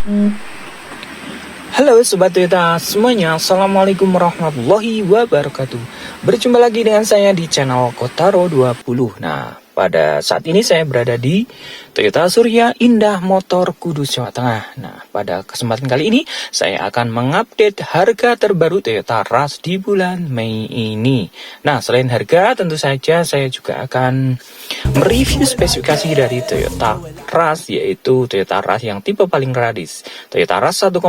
Halo Sobat Toyota semuanya, Assalamualaikum warahmatullahi wabarakatuh. Berjumpa lagi dengan saya di channel Kotaro 20. Nah, pada saat ini saya berada di Toyota Surya Indah Motor Kudus, Jawa Tengah. Nah, pada kesempatan kali ini saya akan mengupdate harga terbaru Toyota Rush di bulan Mei ini. Nah, selain harga, tentu saja saya juga akan mereview spesifikasi dari Toyota Rush, yaitu Toyota Rush yang tipe paling radis, Toyota Rush 1,5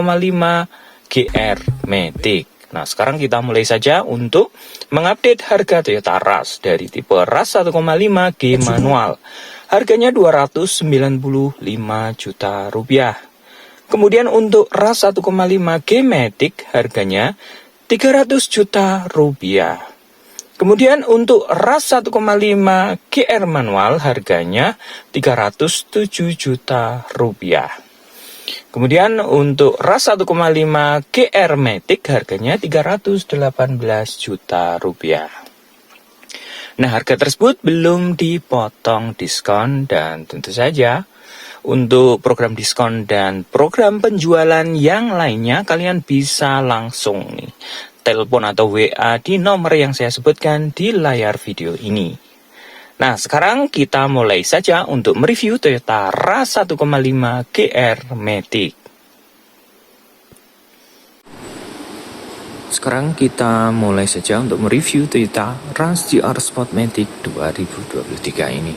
GR Matic. Nah, sekarang kita mulai saja untuk mengupdate harga Toyota Rush dari tipe Rush 1,5 G manual. Harganya 295 juta rupiah. Kemudian untuk Rush 1,5 G Matic harganya 300 juta rupiah. Kemudian untuk Rush 1,5 GR manual harganya 307 juta rupiah. Kemudian untuk Rush 1,5 GR Matic harganya 318 juta rupiah. Nah, harga tersebut belum dipotong diskon, dan tentu saja untuk program diskon dan program penjualan yang lainnya kalian bisa langsung telepon atau WA di nomor yang saya sebutkan di layar video ini. Nah, sekarang kita mulai saja untuk mereview Toyota Rush 1,5 GR Matic. Sekarang kita mulai saja untuk mereview Toyota Rush GR Sport Matic 2023 ini.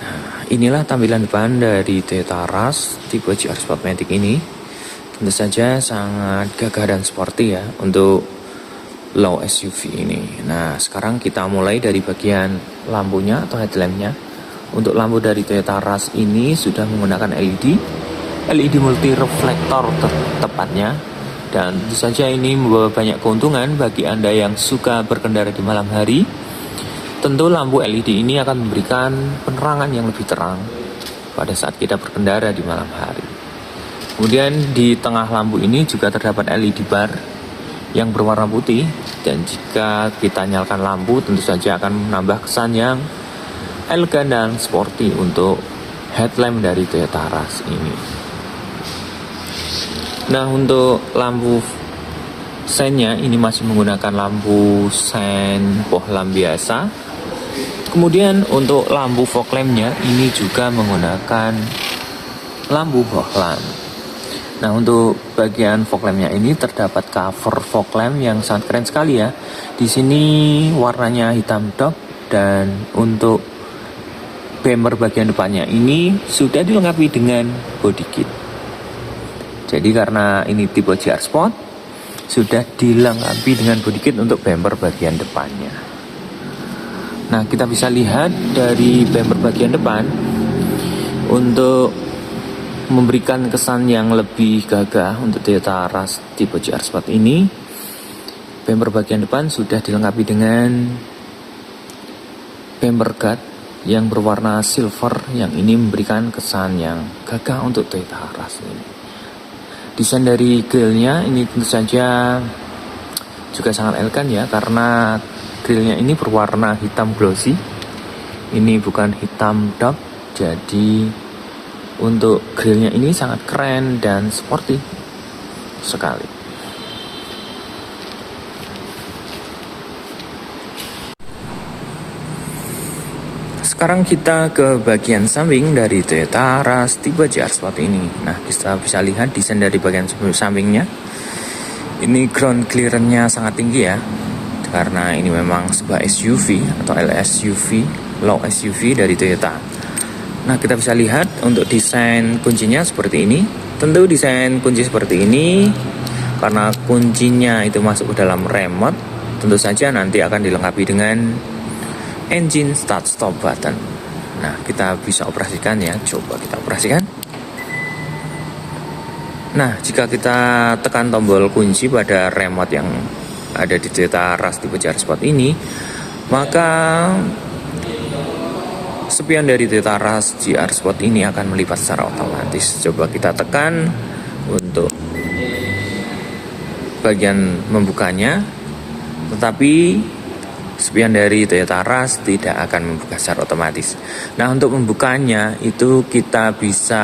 Nah, inilah tampilan depan dari Toyota Rush tipe GR Sport Matic ini. Tentu saja sangat gagah dan sporty ya untuk low SUV ini. Nah, sekarang kita mulai dari bagian lampunya atau headlampnya. Untuk lampu dari Toyota Rush ini sudah menggunakan LED multi reflektor tepatnya, dan tentu saja ini membawa banyak keuntungan bagi Anda yang suka berkendara di malam hari. Tentu lampu LED ini akan memberikan penerangan yang lebih terang pada saat kita berkendara di malam hari. Kemudian di tengah lampu ini juga terdapat LED bar yang berwarna putih, dan jika kita nyalakan lampu tentu saja akan menambah kesan yang elegan dan sporty untuk headlamp dari Toyota Rush ini. Nah, untuk lampu seinnya ini masih menggunakan lampu sein bohlam biasa. Kemudian untuk lampu fog lampnya ini juga menggunakan lampu bohlam. Nah, untuk bagian fog lampnya ini terdapat cover fog lamp yang sangat keren sekali ya. Di sini warnanya hitam top, dan untuk bumper bagian depannya ini sudah dilengkapi dengan body kit. Jadi karena ini tipe GR Sport, sudah dilengkapi dengan body kit untuk bumper bagian depannya. Nah, kita bisa lihat dari bumper bagian depan, untuk memberikan kesan yang lebih gagah untuk Toyota Rush tipe GR Sport ini, bumper bagian depan sudah dilengkapi dengan bumper guard yang berwarna silver, yang ini memberikan kesan yang gagah untuk Toyota Rush ini. Desain dari grillnya ini tentu saja juga sangat elegan ya, karena grillnya ini berwarna hitam glossy. Ini bukan hitam dark, jadi untuk grillnya ini sangat keren dan sporty sekali. Sekarang kita ke bagian samping dari Toyota Rush tipe GR Sport ini. Nah, kita bisa lihat desain dari bagian sampingnya. Ini ground clearance-nya sangat tinggi ya, karena ini memang sebuah SUV atau LSUV, low SUV dari Toyota. Nah, kita bisa lihat untuk desain kuncinya seperti ini. Tentu desain kunci seperti ini karena kuncinya itu masuk ke dalam remote, tentu saja nanti akan dilengkapi dengan engine start stop button. Nah, kita bisa operasikan ya. Coba kita operasikan. Nah, jika kita tekan tombol kunci pada remote yang ada di Toyota Rush tipe GR Sport ini, maka spion dari Toyota Rush GR Sport ini akan melipat secara otomatis. Coba kita tekan untuk bagian membukanya, tetapi spion dari Toyota Rush tidak akan membuka secara otomatis. Nah, untuk membukanya itu kita bisa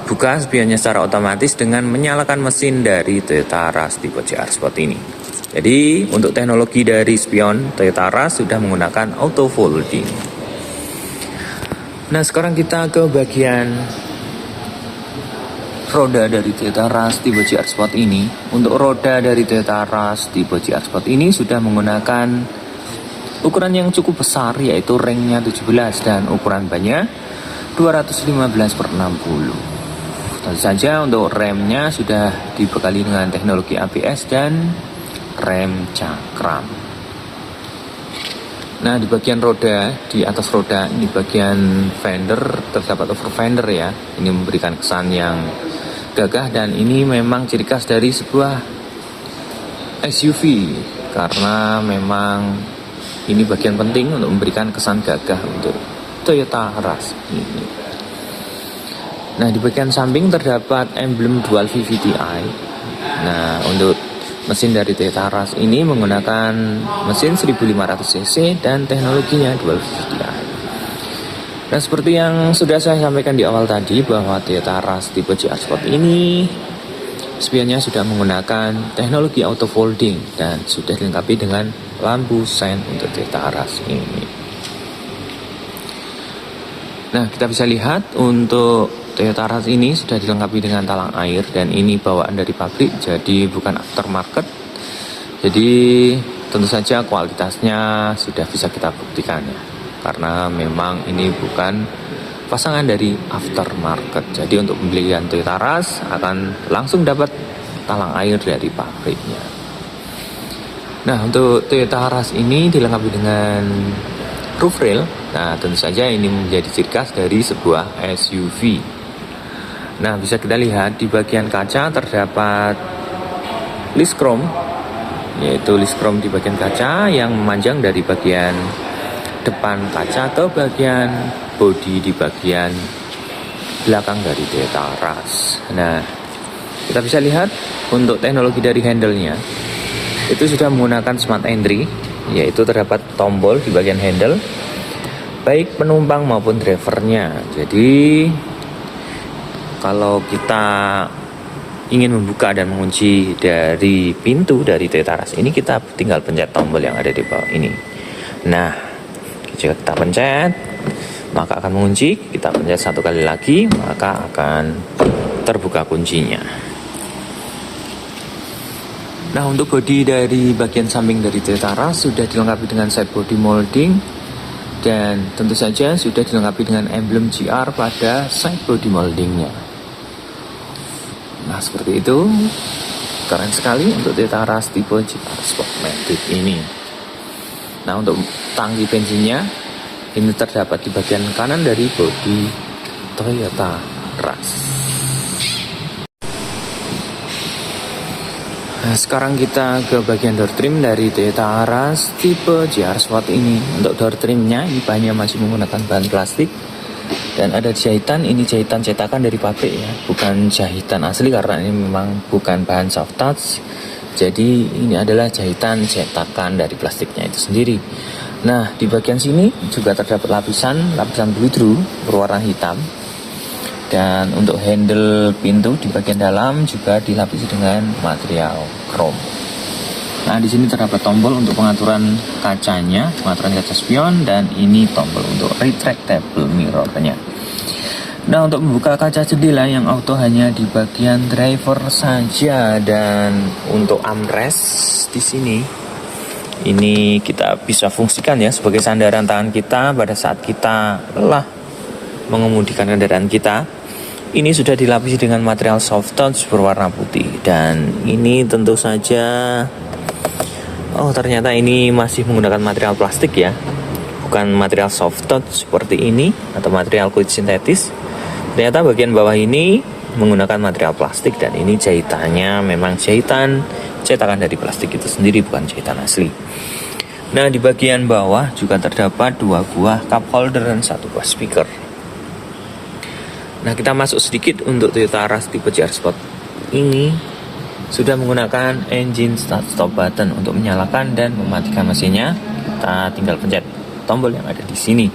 dibuka spionnya secara otomatis dengan menyalakan mesin dari Toyota Rush tipe GR Sport ini. Jadi untuk teknologi dari spion Toyota Rush sudah menggunakan auto folding. Nah sekarang kita ke bagian roda dari Toyota Rush tipe GR Sport ini. Untuk roda dari Toyota Rush tipe GR Sport ini sudah menggunakan ukuran yang cukup besar, yaitu ringnya 17 dan ukuran bannya 215/60. Tentu saja untuk remnya sudah dibekali dengan teknologi ABS dan rem cakram. Nah di bagian roda, di atas roda ini bagian fender terdapat over fender ya. Ini memberikan kesan yang gagah dan ini memang ciri khas dari sebuah SUV karena memang ini bagian penting untuk memberikan kesan gagah untuk Toyota Rush ini. Nah di bagian samping terdapat emblem dual VVT-i. Nah untuk mesin dari Toyota Rush ini menggunakan mesin 1500cc dan teknologinya dual VVT-i. Nah seperti yang sudah saya sampaikan di awal tadi bahwa Toyota Rush tipe GR Sport ini spionnya sudah menggunakan teknologi auto folding dan sudah dilengkapi dengan lampu sen untuk Toyota Rush ini. Nah kita bisa lihat untuk Toyota Rush ini sudah dilengkapi dengan talang air dan ini bawaan dari pabrik, jadi bukan aftermarket. Jadi tentu saja kualitasnya sudah bisa kita buktikan ya, karena memang ini bukan pasangan dari aftermarket. Jadi untuk pembelian Toyota Rush akan langsung dapat talang air dari pabriknya. Nah untuk Toyota Rush ini dilengkapi dengan roof rail. Nah tentu saja ini menjadi ciri khas dari sebuah SUV. Nah bisa kita lihat di bagian kaca terdapat list chrome, yaitu list chrome di bagian kaca yang memanjang dari bagian depan kaca ke bagian bodi di bagian belakang dari Toyota Rush. Nah kita bisa lihat untuk teknologi dari handle-nya itu sudah menggunakan smart entry, yaitu terdapat tombol di bagian handle baik penumpang maupun drivernya. Jadi kalau kita ingin membuka dan mengunci dari pintu dari Toyota Rush ini, kita tinggal pencet tombol yang ada di bawah ini. Nah, jika kita pencet, maka akan mengunci. Kita pencet satu kali lagi, maka akan terbuka kuncinya. Nah, untuk bodi dari bagian samping dari Toyota Rush sudah dilengkapi dengan side body molding dan tentu saja sudah dilengkapi dengan emblem GR pada side body moldingnya. Nah seperti itu, keren sekali untuk Toyota Rush tipe GR Sportmatic ini. Nah untuk tangki bensinnya ini terdapat di bagian kanan dari bodi Toyota Rush. Nah sekarang kita ke bagian door trim dari Toyota Rush tipe GR Sport ini. Untuk door trimnya ini bahannya masih menggunakan bahan plastik dan ada jahitan, ini jahitan cetakan dari pabrik ya, bukan jahitan asli karena ini memang bukan bahan soft touch. Jadi ini adalah jahitan cetakan dari plastiknya itu sendiri. Nah di bagian sini juga terdapat lapisan bleedru berwarna hitam. Dan untuk handle pintu di bagian dalam juga dilapisi dengan material chrome. Nah di sini terdapat tombol untuk pengaturan kacanya, pengaturan kaca spion, dan ini tombol untuk retractable mirrornya. Nah untuk membuka kaca jendela yang auto hanya di bagian driver saja, dan untuk armrest di sini ini kita bisa fungsikan ya sebagai sandaran tangan kita pada saat kita lelah mengemudikan kendaraan kita. Ini sudah dilapisi dengan material soft touch berwarna putih dan ini tentu saja ternyata ini masih menggunakan material plastik ya, bukan material soft touch seperti ini atau material kulit sintetis. Ternyata bagian bawah ini menggunakan material plastik dan ini jahitannya memang jahitan cetakan dari plastik itu sendiri, bukan jahitan asli. Nah di bagian bawah juga terdapat 2 buah cup holder dan 1 buah speaker. Nah kita masuk sedikit untuk Toyota Rush tipe GR Sport ini sudah menggunakan engine start stop button untuk menyalakan dan mematikan mesinnya. Kita tinggal pencet tombol yang ada di sini.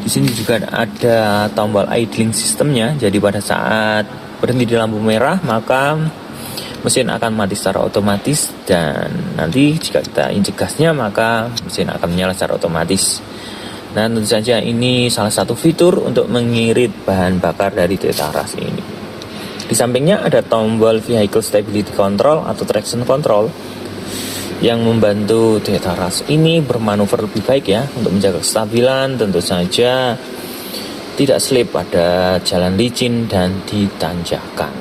Di sini juga ada tombol idling sistemnya. Jadi pada saat berhenti di lampu merah, maka mesin akan mati secara otomatis, dan nanti jika kita injek gasnya maka mesin akan menyala secara otomatis. Nah, tentu saja ini salah satu fitur untuk mengirit bahan bakar dari Toyota Rush ini. Di sampingnya ada tombol Vehicle Stability Control atau Traction Control yang membantu Toyota Rush ini bermanuver lebih baik ya, untuk menjaga kestabilan, tentu saja tidak slip pada jalan licin dan ditanjakan.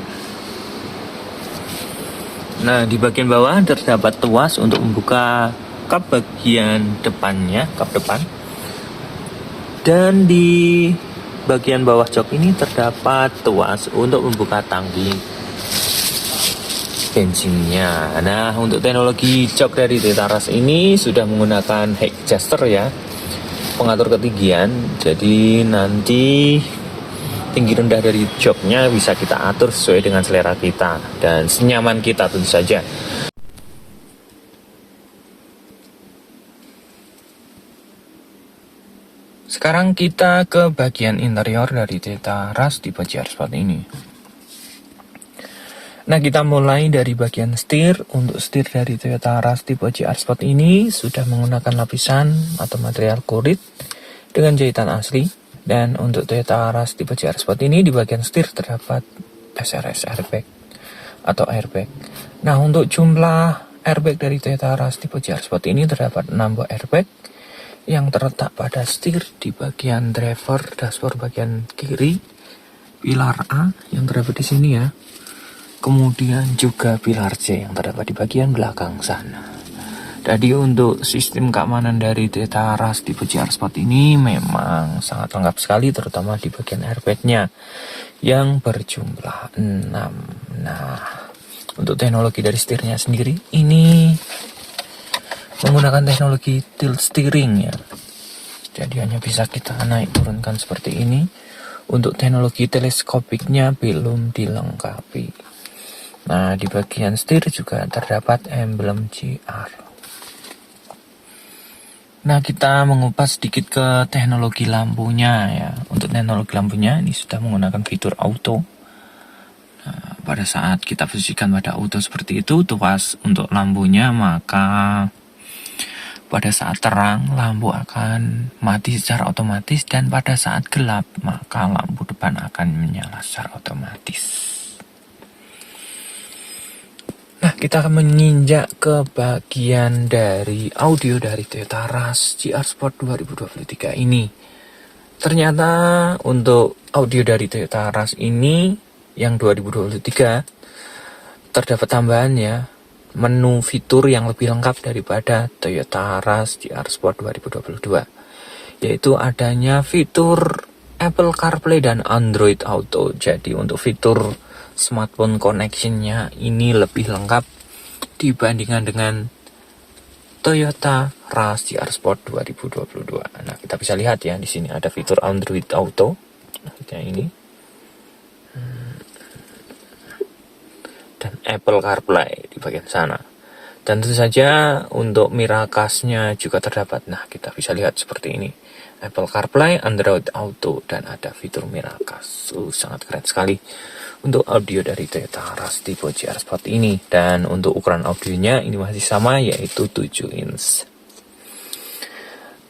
Nah, di bagian bawah terdapat tuas untuk membuka kap bagian depannya, kap depan. Dan di bagian bawah jok ini terdapat tuas untuk membuka tangki bensinnya. Nah, untuk teknologi jok dari Toyota Rush ini sudah menggunakan height adjuster ya, pengatur ketinggian. Jadi nanti tinggi rendah dari joknya bisa kita atur sesuai dengan selera kita dan senyaman kita tentu saja. Sekarang kita ke bagian interior dari Toyota Rush tipe GR Sport ini. Nah, kita mulai dari bagian setir. Untuk setir dari Toyota Rush tipe GR Sport ini sudah menggunakan lapisan atau material kulit dengan jahitan asli. Dan untuk Toyota Rush tipe GR Sport ini di bagian setir terdapat SRS airbag atau airbag. Nah, untuk jumlah airbag dari Toyota Rush tipe GR Sport ini terdapat 6 buah airbag yang terletak pada setir di bagian driver dashboard bagian kiri, pilar A yang terdapat di sini ya. Kemudian juga pilar C yang terdapat di bagian belakang sana. Jadi untuk sistem keamanan dari Toyota Rush tipe GR Sport ini memang sangat lengkap sekali, terutama di bagian airbagnya yang berjumlah 6. Nah, untuk teknologi dari setirnya sendiri ini menggunakan teknologi tilt steering ya. Jadi hanya bisa kita naik turunkan seperti ini. Untuk teknologi teleskopiknya belum dilengkapi. Nah, di bagian setir juga terdapat emblem GR. Nah, kita mengupas sedikit ke teknologi lampunya ya. Untuk teknologi lampunya ini sudah menggunakan fitur auto. Nah, pada saat kita posisikan pada auto seperti itu, tuas untuk lampunya, maka pada saat terang lampu akan mati secara otomatis, dan pada saat gelap maka lampu depan akan menyala secara otomatis. Nah, kita akan menginjak ke bagian dari audio dari Toyota Rush GR Sport 2023 ini. Ternyata untuk audio dari Toyota Rush ini yang 2023 terdapat tambahan ya, menu fitur yang lebih lengkap daripada Toyota Rush GR Sport 2022, yaitu adanya fitur Apple CarPlay dan Android Auto. Jadi untuk fitur smartphone connection-nya ini lebih lengkap dibandingkan dengan Toyota Rush GR Sport 2022. Nah, kita bisa lihat ya, di sini ada fitur Android Auto. Nah, kayak ini. Dan Apple CarPlay di bagian sana. Dan tentu saja untuk Miracast-nya juga terdapat. Nah, kita bisa lihat seperti ini. Apple CarPlay, Android Auto, dan ada fitur Miracast. Sangat keren sekali untuk audio dari Toyota Rush tipe GR Sport ini. Dan untuk ukuran audionya ini masih sama, yaitu 7 inch.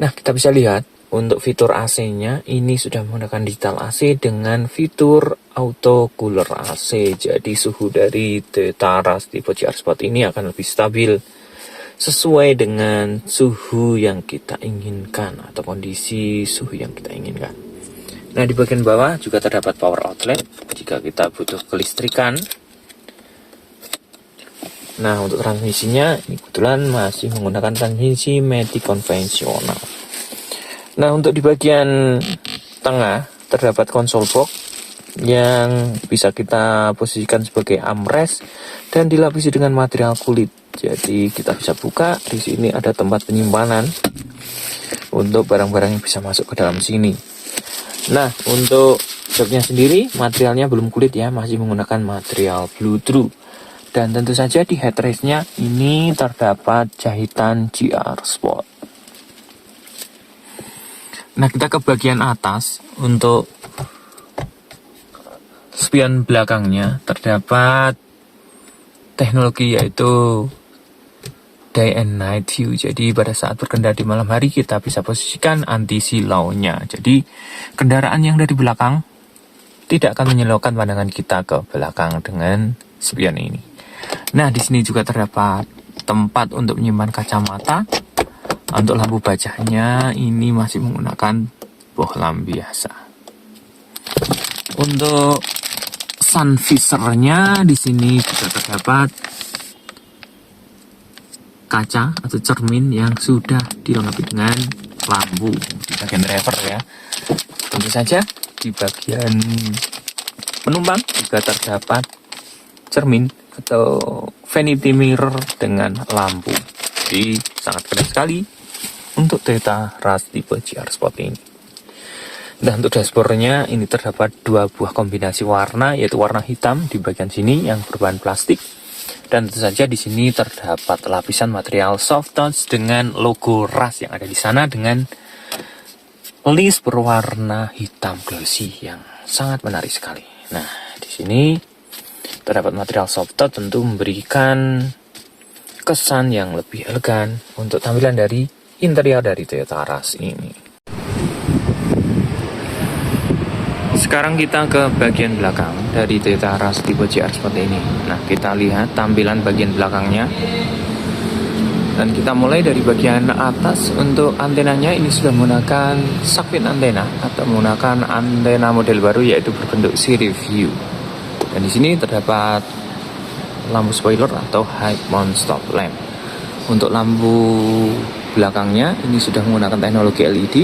Nah, kita bisa lihat untuk fitur AC-nya ini sudah menggunakan digital AC dengan fitur auto cooler AC. Jadi suhu dari Toyota Rush tipe GR Sport ini akan lebih stabil sesuai dengan suhu yang kita inginkan atau kondisi suhu yang kita inginkan. Nah, di bagian bawah juga terdapat power outlet jika kita butuh kelistrikan. Nah, untuk transmisinya ini kebetulan masih menggunakan transmisi matic konvensional. Nah, untuk di bagian tengah terdapat konsol box yang bisa kita posisikan sebagai armrest dan dilapisi dengan material kulit. Jadi kita bisa buka, di sini ada tempat penyimpanan untuk barang-barang yang bisa masuk ke dalam sini. Nah, untuk joknya sendiri materialnya belum kulit ya, masih menggunakan material blue true. Dan tentu saja di headrest-nya ini terdapat jahitan GR Sport. Nah, kita ke bagian atas. Untuk spion belakangnya terdapat teknologi yaitu day and night view. Jadi pada saat berkendara di malam hari kita bisa posisikan anti-silau-nya. Jadi kendaraan yang dari belakang tidak akan menyilaukan pandangan kita ke belakang dengan spion ini. Nah, di sini juga terdapat tempat untuk menyimpan kacamata. Untuk lampu bacanya ini masih menggunakan bohlam biasa. Untuk sun visornya di sini juga terdapat kaca atau cermin yang sudah dilengkapi dengan lampu di bagian driver ya. Tentu saja di bagian penumpang juga terdapat cermin atau vanity mirror dengan lampu. Jadi sangat keren sekali untuk Toyota Rush tipe GR Sport ini. Dan untuk dashboardnya ini terdapat dua buah kombinasi warna, yaitu warna hitam di bagian sini yang berbahan plastik, dan tentu saja di sini terdapat lapisan material soft touch dengan logo Rush yang ada di sana dengan list berwarna hitam glossy yang sangat menarik sekali. Nah, di sini terdapat material soft touch tentu memberikan kesan yang lebih elegan untuk tampilan dari interior dari Toyota Rush ini. Sekarang kita ke bagian belakang dari Toyota Rush tipe GR Sport ini. Nah, kita lihat tampilan bagian belakangnya. Dan kita mulai dari bagian atas. Untuk antenanya ini sudah menggunakan Shark-Fin antena atau menggunakan antena model baru yaitu berbentuk series view. Dan di sini terdapat lampu spoiler atau high mount stop lamp. Untuk lampu belakangnya ini sudah menggunakan teknologi LED.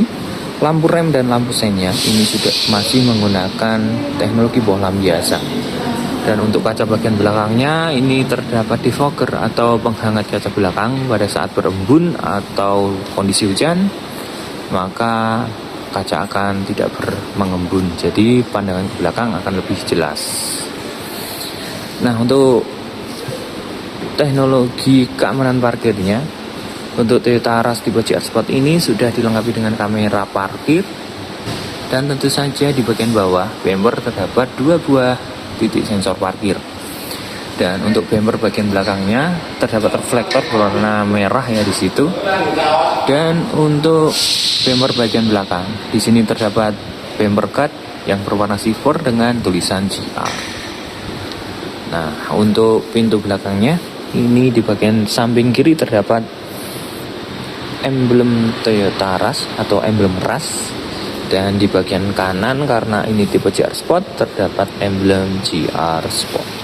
Lampu rem dan lampu seinnya ini sudah masih menggunakan teknologi bohlam biasa. Dan untuk kaca bagian belakangnya ini terdapat defogger atau penghangat kaca belakang pada saat berembun atau kondisi hujan, maka kaca akan tidak mengembun. Jadi pandangan ke belakang akan lebih jelas. Nah, untuk teknologi keamanan parkirnya, untuk Toyota Rush tipe GR Sport ini sudah dilengkapi dengan kamera parkir. Dan tentu saja di bagian bawah bumper terdapat dua buah titik sensor parkir. Dan untuk bumper bagian belakangnya terdapat reflektor berwarna merah ya di situ. Dan untuk bumper bagian belakang di sini terdapat bumper guard yang berwarna silver dengan tulisan GR. Nah, untuk pintu belakangnya ini di bagian samping kiri terdapat emblem Toyota Rush atau emblem Rush, dan di bagian kanan karena ini tipe GR Sport terdapat emblem GR Sport.